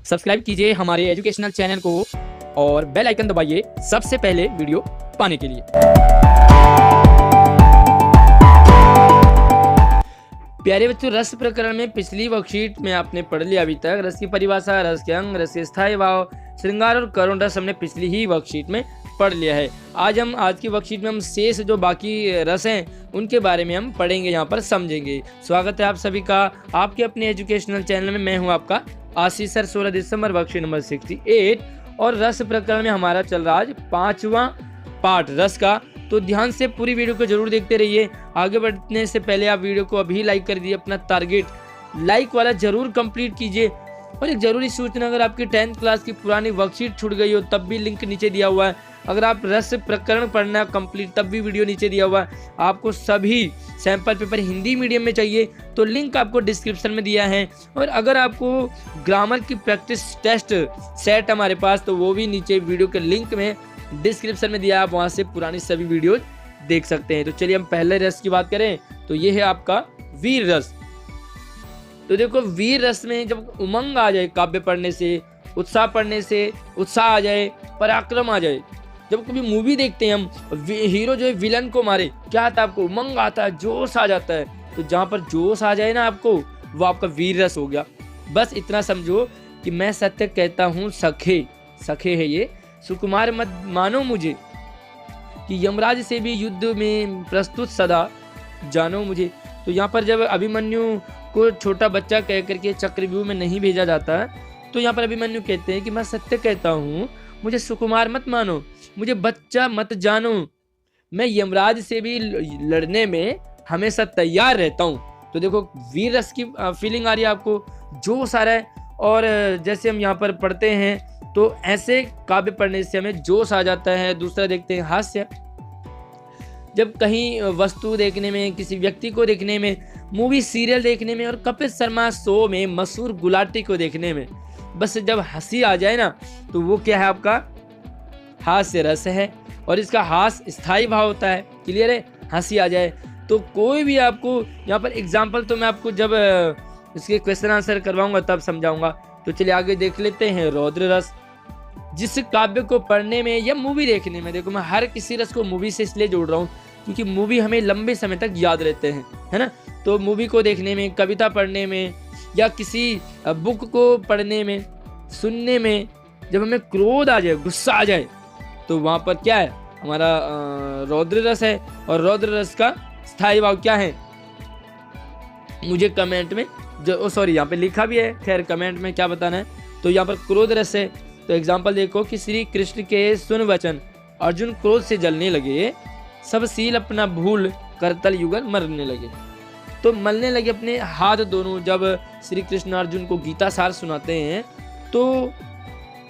Subscribe कीजिए हमारे educational channel को और बेल आइकन दबाइए सबसे पहले वीडियो पाने के लिए। प्यारे बच्चों, रस प्रकरण में पिछली वर्कशीट में आपने पढ़ लिया अभी तक रस की परिभाषा, रस के अंग, रस के स्थायी भाव, श्रृंगार और करुण रस हमने पिछली ही वर्कशीट में पढ़ लिया है। आज की वर्कशीट में हम शेष जो बाकी रस हैं उनके बारे में हम पढ़ेंगे, यहाँ पर समझेंगे। स्वागत है आप सभी का आपके अपने एजुकेशनल चैनल में। मैं हूँ आपका आशीष सर। 16 दिसंबर वर्कशीट नंबर 68 और रस प्रकरण में हमारा चल रहा आज 5वां पार्ट रस का। तो ध्यान से पूरी वीडियो को जरूर देखते रहिए। आगे बढ़ने से पहले आप वीडियो को अभी लाइक कर दीजिए, अपना टारगेट लाइक वाला जरूर कंप्लीट कीजिए। और एक जरूरी सूचना, अगर आपकी 10th क्लास की पुरानी वर्कशीट छूट गई हो तब भी लिंक नीचे दिया हुआ है। अगर आप रस प्रकरण पढ़ना कंप्लीट तब भी वीडियो नीचे दिया हुआ है। आपको सभी सैंपल पेपर हिंदी मीडियम में चाहिए तो लिंक आपको डिस्क्रिप्शन में दिया है। और अगर आपको ग्रामर की प्रैक्टिस टेस्ट सेट हमारे पास, तो वो भी नीचे वीडियो के लिंक में डिस्क्रिप्शन में दिया है, आप वहां से पुरानी सभी वीडियो देख सकते हैं। तो चलिए हम पहले रस की बात करें तो ये है आपका वीर रस। तो देखो, वीर रस में जब उमंग आ जाए, काव्य पढ़ने से, उत्साह पढ़ने से उत्साह आ जाए, पराक्रम आ जाए। जब कभी मूवी देखते हैं हम, हीरो जो है विलन को मारे, क्या आता है आपको? उमंग आता है, जोश आ जाता है। तो जहाँ पर जोश आ जाए ना आपको, वो आपका वीर रस हो गया। बस इतना समझो कि मैं सत्य कहता हूँ सखे, सखे है ये, सुकुमार मत मानो मुझे, कि यमराज से भी युद्ध में प्रस्तुत सदा जानो मुझे। तो यहाँ पर जब अभिमन्यु को छोटा बच्चा कह करके चक्रव्यूह में नहीं भेजा जाता है, तो यहाँ पर अभिमन्यु कहते हैं कि मैं सत्य कहता हूँ, मुझे सुकुमार मत मानो, मुझे बच्चा मत जानो, मैं यमराज से भी लड़ने में हमेशा तैयार रहता हूँ। तो देखो, वीर रस की फीलिंग आ रही है आपको, जोश आ रहा है। और जैसे हम यहाँ पर पढ़ते हैं तो ऐसे काव्य पढ़ने से हमें जोश आ जाता है। दूसरा देखते हैं हास्य। जब कहीं वस्तु देखने में, किसी व्यक्ति को देखने में, मूवी सीरियल देखने में और कपिल शर्मा शो में मशहूर गुलाटी को देखने में, बस जब हंसी आ जाए ना, तो वो क्या है? आपका हास्य रस है। और इसका हास्य स्थायी भाव होता है। क्लियर है? हंसी आ जाए तो कोई भी आपको यहाँ पर एग्जाम्पल तो मैं आपको जब इसके क्वेश्चन आंसर करवाऊंगा तब समझाऊंगा। तो चलिए आगे देख लेते हैं रौद्र रस। जिस काव्य को पढ़ने में या मूवी देखने में, देखो मैं हर किसी रस को मूवी से इसलिए जोड़ रहा हूँ क्योंकि मूवी हमें लंबे समय तक याद रहते हैं, है ना। तो मूवी को देखने में, कविता पढ़ने में या किसी बुक को पढ़ने में, सुनने में, जब हमें क्रोध आ जाए, गुस्सा आ जाए, तो वहाँ पर क्या है? हमारा रौद्र रस है। और रौद्र रस का स्थायी भाव क्या है? मुझे कमेंट में यहाँ पे लिखा भी है, खैर कमेंट में क्या बताना है। तो यहाँ पर क्रोध रस है। तो एग्जाम्पल देखो कि श्री कृष्ण के सुन वचन, अर्जुन क्रोध से जलने लगे, सब सील अपना भूल करतल युगल मरने लगे। तो मलने लगे अपने हाथ दोनों। जब श्री कृष्ण अर्जुन को गीता सार सुनाते हैं तो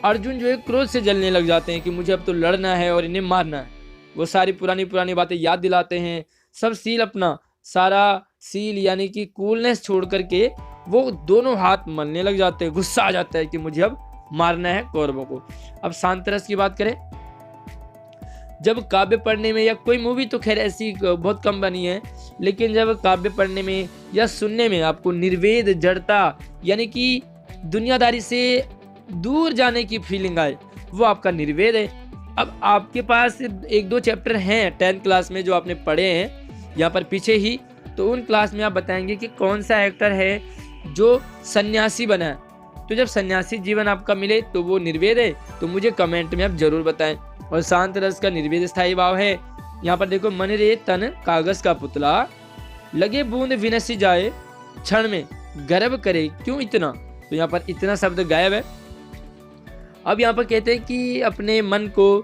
अर्जुन जो है क्रोध से जलने लग जाते हैं कि मुझे अब तो लड़ना है और इन्हें मारना है। वो सारी पुरानी बातें याद दिलाते हैं। सब सील अपना, सारा सील यानी कि कूलनेस छोड़ करके वो दोनों हाथ मलने लग जाते हैं। गुस्सा आ जाता है कि मुझे अब मारना है कौरवों को। अब शांत रस की बात करें, जब काव्य पढ़ने में या कोई मूवी तो खैर ऐसी बहुत कम बनी है, लेकिन जब काव्य पढ़ने में या सुनने में आपको निर्वेद, जड़ता यानी कि दुनियादारी से दूर जाने की फीलिंग आए, वो आपका निर्वेद है। अब आपके पास 1-2 चैप्टर हैं 10th क्लास में जो आपने पढ़े हैं यहाँ पर पीछे ही, तो उन क्लास में आप बताएंगे कि कौन सा एक्टर है जो सन्यासी बना है। तो जब सन्यासी जीवन आपका मिले तो वो निर्वेद है। तो मुझे कमेंट में आप जरूर बताएं। और शांत रस का निर्वेद स्थायी भाव है। यहाँ पर देखो, मन रे तन कागज का पुतला, लगे बूंद विनसी जाए, क्षण में गर्व करे क्यों इतना। तो यहाँ पर इतना शब्द गायब है। अब यहाँ पर कहते हैं कि अपने मन को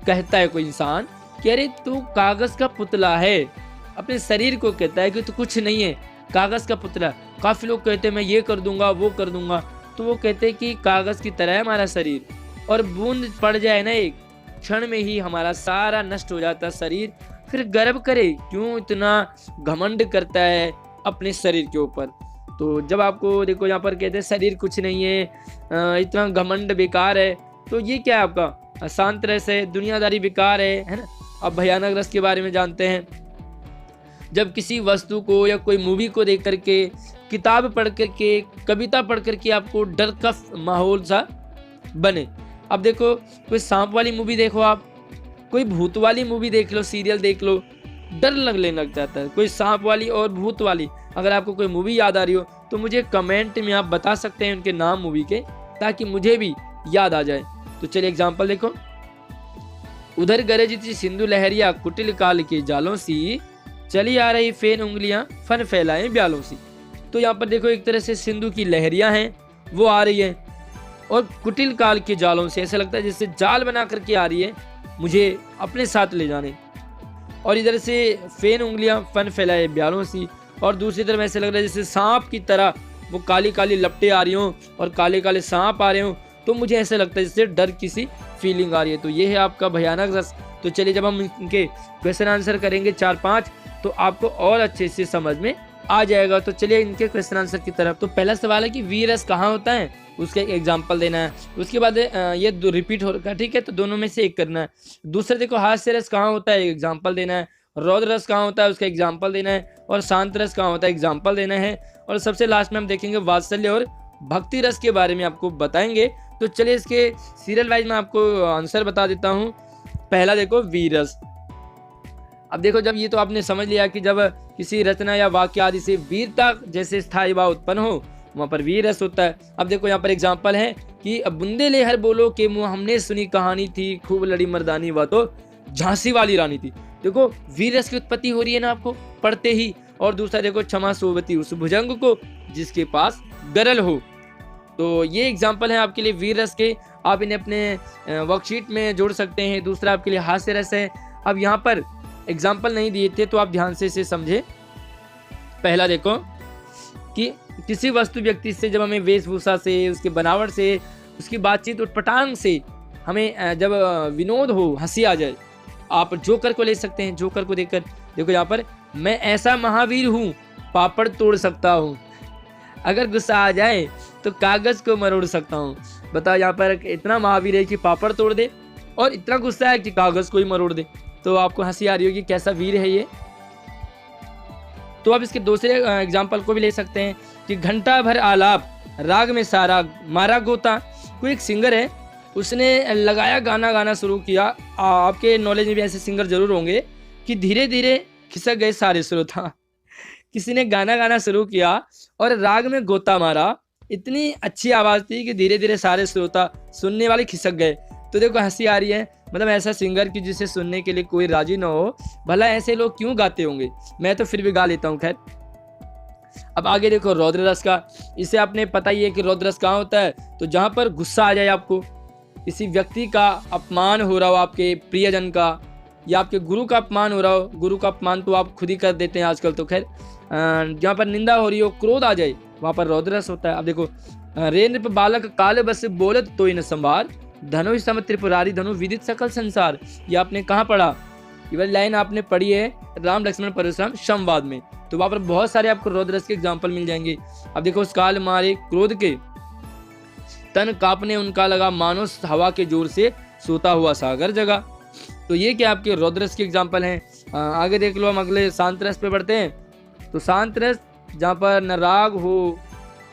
कहता है कोई इंसान कि अरे तू कागज का पुतला है। अपने शरीर को कहता है कि तू कुछ नहीं है, कागज का पुतला। काफी लोग कहते हैं मैं ये कर दूंगा, वो कर दूंगा। तो वो कहते हैं कि कागज की तरह है हमारा शरीर, और बूंद पड़ जाए ना एक क्षण में ही हमारा सारा नष्ट हो जाता शरीर। फिर गर्व करे क्यों, इतना घमंड करता है अपने शरीर के ऊपर। तो जब आपको देखो यहाँ पर कहते हैं शरीर कुछ नहीं है, इतना घमंड बेकार है, तो ये क्या है? आपका शांत रस है, दुनियादारी बेकार है ना। अब भयानक रस के बारे में जानते हैं। जब किसी वस्तु को या कोई मूवी को देख करके, किताब पढ़ करके, कविता पढ़ करके आपको डर का माहौल सा बने। अब देखो, कोई सांप वाली मूवी देखो आप, कोई भूत वाली मूवी देख लो, सीरियल देख लो, डर लगने लग जाता है। कोई सांप वाली और भूत वाली अगर आपको कोई मूवी याद आ रही हो तो मुझे कमेंट में आप बता सकते हैं उनके नाम मूवी के, ताकि मुझे भी याद आ जाए। तो चलिए एग्जाम्पल देखो। उधर गरजती सिंधु लहरिया, कुटिल काल के जालों सी, चली आ रही फेन उंगलियां, फन फैलाए ब्यालों सी। तो यहाँ पर देखो, एक तरह से सिंधु की लहरियां हैं वो आ रही है, और कुटिल काल के जालों से ऐसा लगता है जैसे जाल बना करके आ रही है मुझे अपने साथ ले जाने। और इधर से फेन उंगलियां, फन फैलाए ब्यालों सी, और दूसरी तरफ ऐसे लग रहा है जैसे सांप की तरह वो काली काली लपटें आ रही हों और काले काले सांप आ रहे हों। तो मुझे ऐसा लगता है जैसे डर की सी फीलिंग आ रही है। तो ये है आपका भयानक रस। तो चलिए, जब हम इनके क्वेश्चन आंसर करेंगे 4-5 तो आपको और अच्छे से समझ में आ जाएगा। तो चलिए इनके क्वेश्चन आंसर की तरफ। तो पहला सवाल है कि वीर रस कहाँ होता है, उसका एक एग्जाम्पल देना है। उसके बाद ये दो रिपीट हो रखा है, ठीक है, तो दोनों में से एक करना है। दूसरा देखो, हास्य रस कहाँ होता है, एक एग्जाम्पल देना है। रौद्र रस कहाँ होता है, उसका एग्जाम्पल देना है। और शांत रस कहाँ होता है, एग्जाम्पल देना है। और सबसे लास्ट में हम देखेंगे वात्सल्य और भक्ति रस के बारे में आपको बताएंगे। तो चलिए इसके सीरियल वाइज में आपको आंसर बता देता हूँ। पहला देखो, वीर रस। अब देखो, जब ये तो आपने समझ लिया कि जब किसी रचना या वाक्य आदि से वीरता जैसे स्थायी भाव उत्पन्न हो वहाँ पर वीर रस होता है। अब देखो यहाँ पर एग्जाम्पल है कि बुंदे ले हर बोलो के मुँह, हमने सुनी कहानी थी, खूब लड़ी मर्दानी, वह तो झांसी वाली रानी थी। देखो, वीर रस की उत्पत्ति हो रही है ना आपको पढ़ते ही। और दूसरा देखो, क्षमा सोवती उस भुजंग को जिसके पास गरल हो। तो ये एग्जाम्पल है आपके लिए वीर रस के, आप इन्हें अपने वर्कशीट में जोड़ सकते हैं। दूसरा आपके लिए हास्य रस है। अब यहाँ पर एग्जाम्पल नहीं दिए थे तो आप ध्यान से इसे समझे। पहला देखो कि किसी वस्तु व्यक्ति से जब हमें वेशभूषा से, उसके बनावट से, उसकी बातचीत उटपटांग से हमें जब विनोद हो, हंसी आ जाए, आप जोकर को ले सकते हैं। जोकर को देखकर देखो यहाँ पर, मैं ऐसा महावीर हूँ, पापड़ तोड़ सकता हूँ, अगर गुस्सा आ जाए तो कागज को मरोड़ सकता हूँ। बताओ, यहाँ पर इतना महावीर है कि पापड़ तोड़ दे और इतना गुस्सा है कि कागज को ही मरोड़ दे। तो आपको हंसी आ रही होगी, कैसा वीर है ये। तो आप इसके दूसरे एग्जाम्पल को भी ले सकते हैं कि घंटा भर आलाप, राग में सारा मारा गोता। कोई एक सिंगर है, उसने लगाया गाना गाना शुरू किया। आपके नॉलेज में भी ऐसे सिंगर जरूर होंगे कि धीरे धीरे खिसक गए सारे श्रोता। किसी ने गाना गाना शुरू किया और राग में गोता मारा, इतनी अच्छी आवाज़ थी कि धीरे धीरे सारे श्रोता, सुनने वाले खिसक गए। तो देखो हंसी आ रही है, मतलब ऐसा सिंगर कि जिसे सुनने के लिए कोई राजी ना हो। भला ऐसे लोग क्यों गाते होंगे, मैं तो फिर भी गा लेता हूँ। खैर, अब आगे देखो रौद्र रस का। इसे आपने पता ही है कि रौद्र रस कहाँ होता है, तो जहाँ पर गुस्सा आ जाए आपको, किसी व्यक्ति का अपमान हो रहा हो, आपके प्रियजन का, या आपके गुरु का अपमान हो रहा हो। गुरु का अपमान तो आप खुद ही कर देते हैं आजकल। तो खैर, जहाँ पर निंदा हो रही हो, क्रोध आ जाए, वहाँ पर रौद्र रस होता है। अब देखो, रे नृप बालक काल बस बोलत तो न संवार, धनु सम त्रिपुरारी धनु विदित सकल संसार। ये आपने कहाँ पढ़ा, ये वाली लाइन आपने पढ़ी है राम लक्ष्मण परशुराम संवाद में। तो वहाँ पर बहुत सारे आपको रौद्र रस के एग्जाम्पल मिल जाएंगे। अब देखो, उस काल मारे क्रोध के, तन कांपने उनका लगा, मानो हवा के जोर से सोता हुआ सागर जगा। तो ये क्या आपके रौद्र रस के एग्जाम्पल हैं। आगे देख लो, हम अगले शांत रस पे बढ़ते हैं। तो शांत रस, जहाँ पर न राग हो,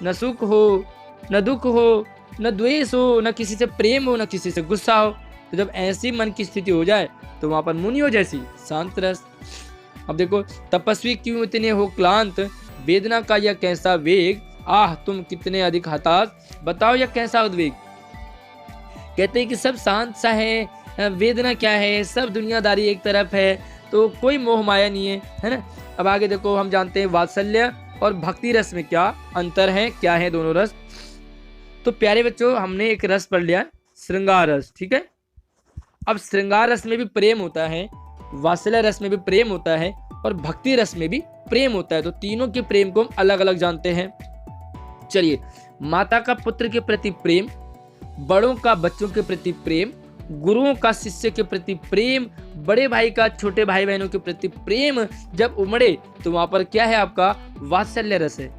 न सुख हो, न दुख हो, न द्वेष हो, न किसी से प्रेम हो, न किसी से गुस्सा हो। तो जब ऐसी मन की स्थिति हो जाए तो वहाँ पर मुनियों जैसी शांत रस। अब देखो, तपस्वी क्यों इतने हो क्लांत, वेदना का यह कैसा वेग, आह तुम कितने अधिक हताश, बताओ यह कैसा उद्वेग। कहते हैं कि सब शांत सा है, वेदना क्या है, सब दुनियादारी एक तरफ है, तो कोई मोह माया नहीं है ना। अब आगे देखो, हम जानते हैं वात्सल्य और भक्ति रस में क्या अंतर है, क्या है दोनों रस। तो प्यारे बच्चों, हमने एक रस पढ़ लिया, श्रृंगार रस, ठीक है। अब श्रृंगार रस में भी प्रेम होता है, वात्सल्य रस में भी प्रेम होता है, और भक्ति रस में भी प्रेम होता है। तो तीनों के प्रेम को हम अलग अलग जानते हैं। चलिए, माता का पुत्र के प्रति प्रेम, बड़ों का बच्चों के प्रति प्रेम, गुरुओं का शिष्य के प्रति प्रेम, बड़े भाई का छोटे भाई बहनों के प्रति प्रेम जब उमड़े तो वहां पर क्या है, आपका वात्सल्य रस है।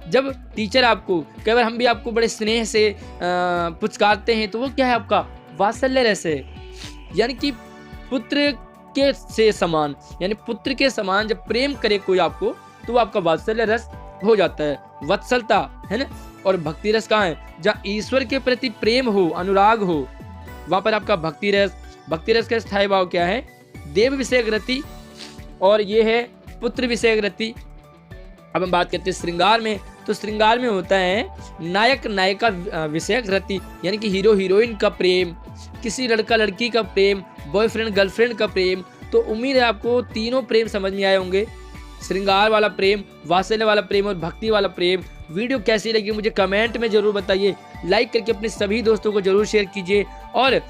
जब टीचर आपको कई बार, हम भी आपको बड़े स्नेह से पुचकारते हैं, तो वो क्या है, आपका वात्सल्य रस है। यानी कि पुत्र के से समान, यानी पुत्र के समान जब प्रेम करे कोई आपको तो वो आपका वात्सल्य रस हो जाता है, वत्सलता है ना। और भक्ति रस कहाँ है? जहाँ ईश्वर के प्रति प्रेम हो, अनुराग हो, वहां पर आपका भक्ति रस का स्थायी भाव क्या है? देव विषयक रति, और ये है पुत्र विषयक रति। अब हम बात करते हैं श्रृंगार में, तो श्रृंगार में होता है नायक नायिका विषयक रति, यानी कि हीरो हीरोइन का प्रेम, किसी लड़का लड़की का प्रेम, बॉयफ्रेंड गर्लफ्रेंड का प्रेम। तो उम्मीद है आपको तीनों प्रेम समझ में आए होंगे, श्रृंगार वाला प्रेम, वात्सल्य वाला प्रेम और भक्ति वाला प्रेम। वीडियो कैसी लगी मुझे कमेंट में जरूर बताइए, लाइक करके अपने सभी दोस्तों को जरूर शेयर कीजिए, और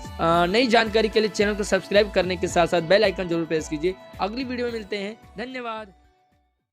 नई जानकारी के लिए चैनल को सब्सक्राइब करने के साथ साथ बेल आइकन जरूर प्रेस कीजिए। अगली वीडियो में मिलते हैं, धन्यवाद।